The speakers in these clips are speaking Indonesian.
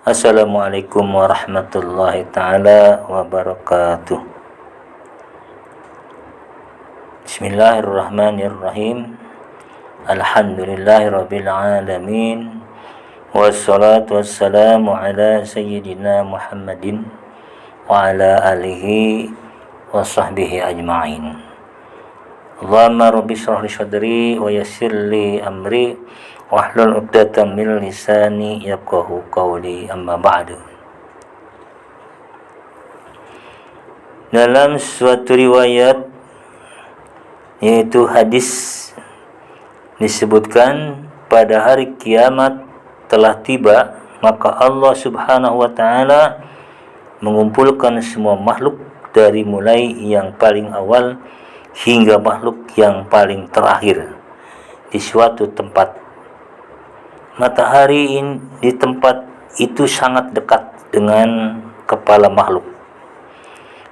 Assalamualaikum warahmatullahi ta'ala wabarakatuh. Bismillahirrahmanirrahim. Alhamdulillahirabbil alamin. Wassalatu wassalamu ala sayyidina Muhammadin wa ala alihi wa sahbihi ajma'in. Allahumma rabbi shrah li sadri wa yassir li amri wahlul 'uqdatam min lisani yafqahu qawli, amma ba'du. Dalam suatu riwayat, yaitu hadis, disebutkan pada hari kiamat telah tiba, maka Allah subhanahu wa ta'ala mengumpulkan semua makhluk dari mulai yang paling awal hingga makhluk yang paling terakhir di suatu tempat. Matahari di tempat itu sangat dekat dengan kepala makhluk,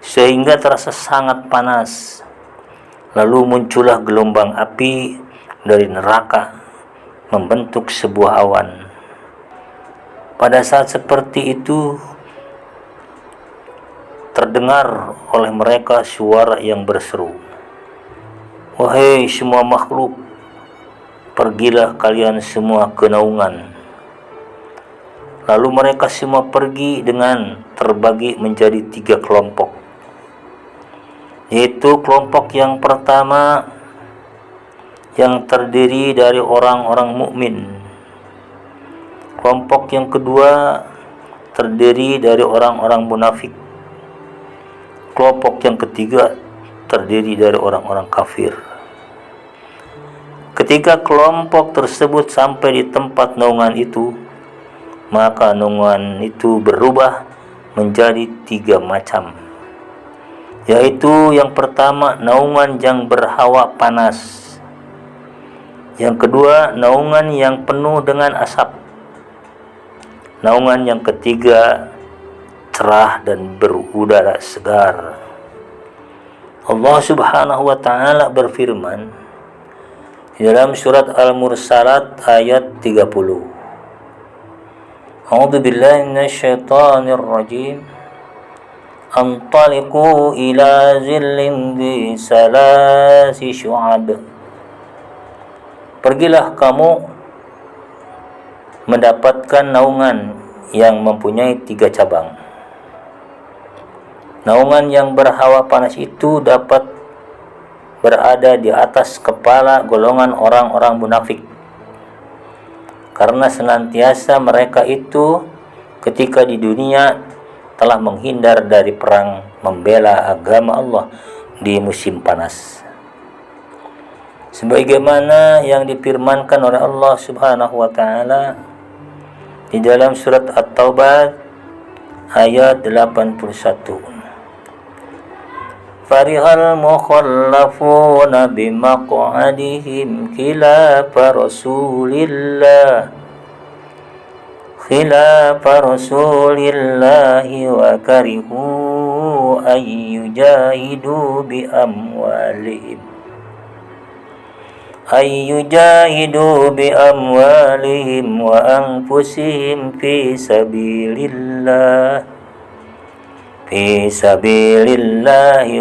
sehingga terasa sangat panas. Lalu muncullah gelombang api dari neraka membentuk sebuah awan. Pada saat seperti itu terdengar oleh mereka suara yang berseru, "Wahai semua makhluk, pergilah kalian semua ke naungan." Lalu mereka semua pergi dengan terbagi menjadi 3 kelompok, yaitu kelompok yang pertama yang terdiri dari orang-orang mukmin, kelompok yang kedua terdiri dari orang-orang munafik, kelompok yang ketiga terdiri dari orang-orang kafir. Ketika kelompok tersebut sampai di tempat naungan itu, maka naungan itu berubah menjadi 3 macam, yaitu yang pertama naungan yang berhawa panas, yang kedua naungan yang penuh dengan asap, naungan yang ketiga cerah dan berudara segar. Allah subhanahu wa ta'ala berfirman di dalam surat Al-Mursalat ayat 30. A'udzu billahi minasyaitonir rajim. Antaliqu ila zillin dzi salasi syu'ab. Pergilah kamu mendapatkan naungan yang mempunyai 3 cabang. Naungan yang berhawa panas itu dapat berada di atas kepala golongan orang-orang munafik, karena senantiasa mereka itu ketika di dunia telah menghindar dari perang membela agama Allah di musim panas, sebagaimana yang difirmankan oleh Allah subhanahu wa ta'ala di dalam surat At-Taubah ayat 81. Farihal mukhallafuna bimaq'adihim khilafa rasulillahi wa karihu ayyujahidu bi amwalihim wa anfusihim fi sabilillahi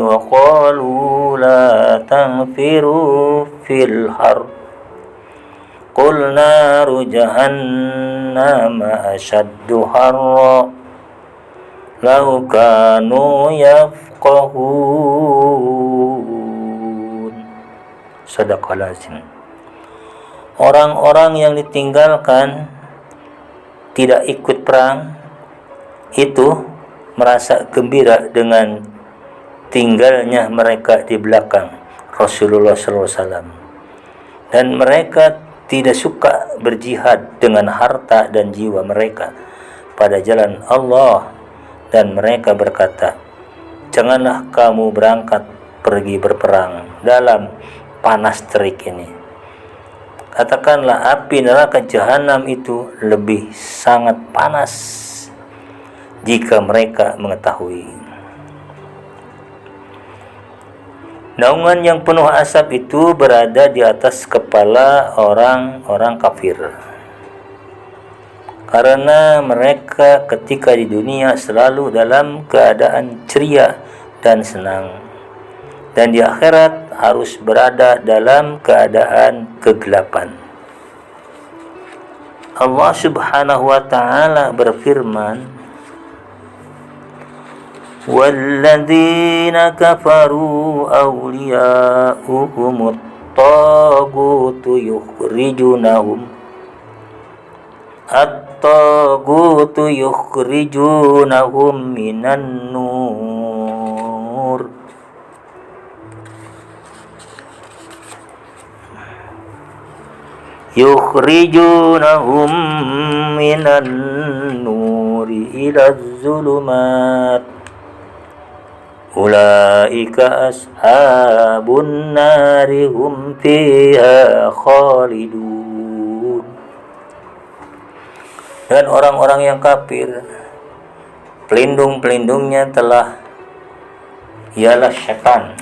wa qalu la tanfiru fil har qul naru jahannama ashaddu harra law kanu yafqahun. Shadaqal azim. Orang-orang yang ditinggalkan tidak ikut perang itu merasa gembira dengan tinggalnya mereka di belakang Rasulullah SAW, dan mereka tidak suka berjihad dengan harta dan jiwa mereka pada jalan Allah, dan mereka berkata, "Janganlah kamu berangkat pergi berperang dalam panas terik ini." Katakanlah, api neraka jahanam itu lebih sangat panas jika mereka mengetahui. Naungan yang penuh asap itu berada di atas kepala orang-orang kafir. karena mereka ketika di dunia selalu dalam keadaan ceria dan senang, dan di akhirat harus berada dalam keadaan kegelapan. Allah Subhanahu wa taala berfirman, "Walladzina kafaru awliya'uhumut tagutu yukhrijunahum at-tagutu yukhrijunahum minan nur." Yukhrijunahum minan nuri ila zulumat ulaika ashabun nari hum fiha khalidun. Dan orang-orang yang kafir, pelindung-pelindungnya ialah syaitan.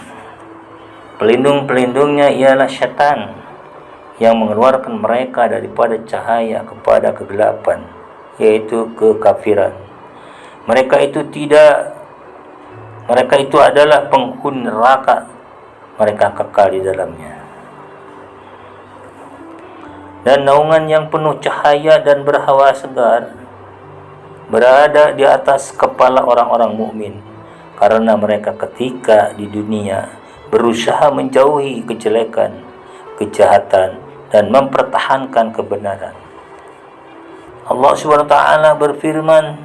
Pelindung-pelindungnya ialah syaitan yang mengeluarkan mereka daripada cahaya kepada kegelapan, yaitu kekafiran. Mereka itu adalah penghuni neraka, mereka kekal di dalamnya. Dan naungan yang penuh cahaya dan berhawa segar berada di atas kepala orang-orang mukmin, karena mereka ketika di dunia berusaha menjauhi kejelekan, kejahatan, dan mempertahankan kebenaran. Allah Subhanahu wa taala berfirman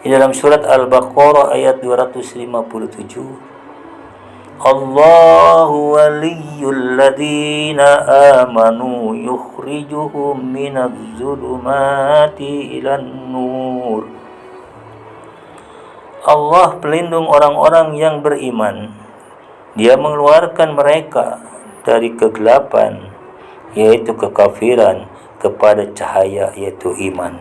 di dalam surat Al-Baqarah ayat 257, Allahu waliyyul ladzina amanu yukhrijuhum minadz zulumati ilan nur. Allah pelindung orang-orang yang beriman. Dia mengeluarkan mereka dari kegelapan, yaitu kekafiran, kepada cahaya, yaitu iman.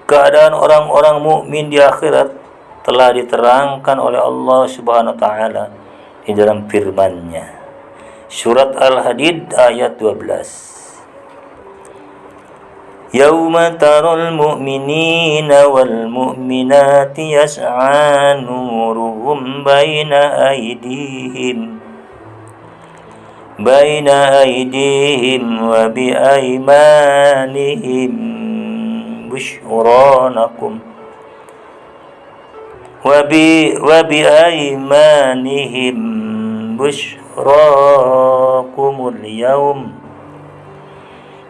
Keadaan orang-orang mukmin di akhirat telah diterangkan oleh Allah Subhanahu wa taala di dalam firman-Nya. Surat Al-Hadid ayat 12. Yauma taral mu'minina wal mu'minati yas'a nuruhum baina aydihim wa bi aymanihim bushuranakum wa bi aymanihim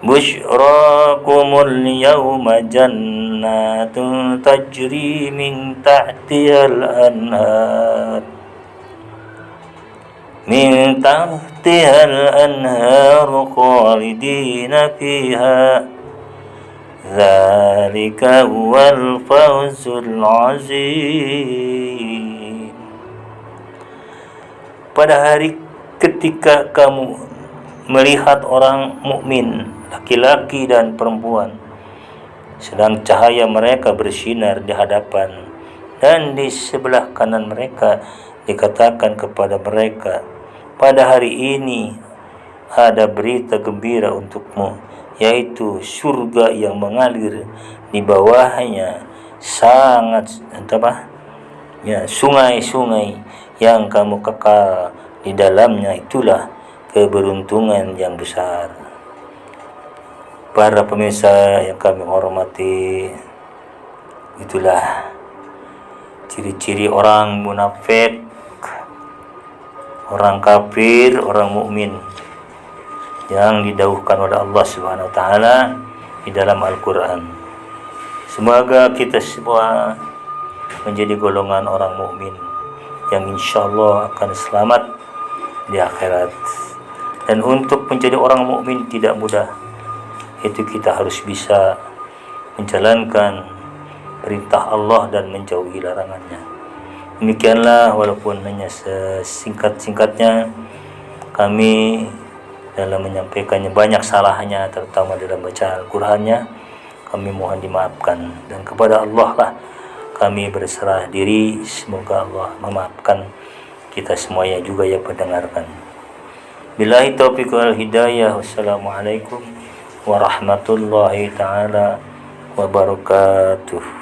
bushrakumul yawma jannatun tajri min tahtihal anhar khalidina fiha dzalika huwal fawzul azim. Pada hari ketika kamu melihat orang mukmin, laki-laki dan perempuan, sedang cahaya mereka bersinar di hadapan dan di sebelah kanan mereka, dikatakan kepada mereka, pada hari ini ada berita gembira untukmu, yaitu surga yang mengalir di bawahnya sungai-sungai yang kamu kekal di dalamnya. Itulah keberuntungan yang besar. Para pemirsa yang kami hormati, itulah ciri-ciri orang munafik, orang kafir, orang mukmin yang didauhkan oleh Allah Subhanahu wa taala di dalam Al-Qur'an. Semoga kita semua menjadi golongan orang mukmin yang insyaallah akan selamat di akhirat. Dan untuk menjadi orang mukmin tidak mudah. Itu kita harus bisa menjalankan perintah Allah dan menjauhi larangannya. Demikianlah, walaupun hanya sesingkat-singkatnya, kami dalam menyampaikannya banyak salahnya, terutama dalam baca Al-Qur'annya. Kami mohon dimaafkan, dan kepada Allah lah kami berserah diri. Semoga Allah memaafkan kita semuanya juga yang mendengarkan. Billahi taufiq wal hidayah. Wassalamualaikum warahmatullahi taala wabarakatuh.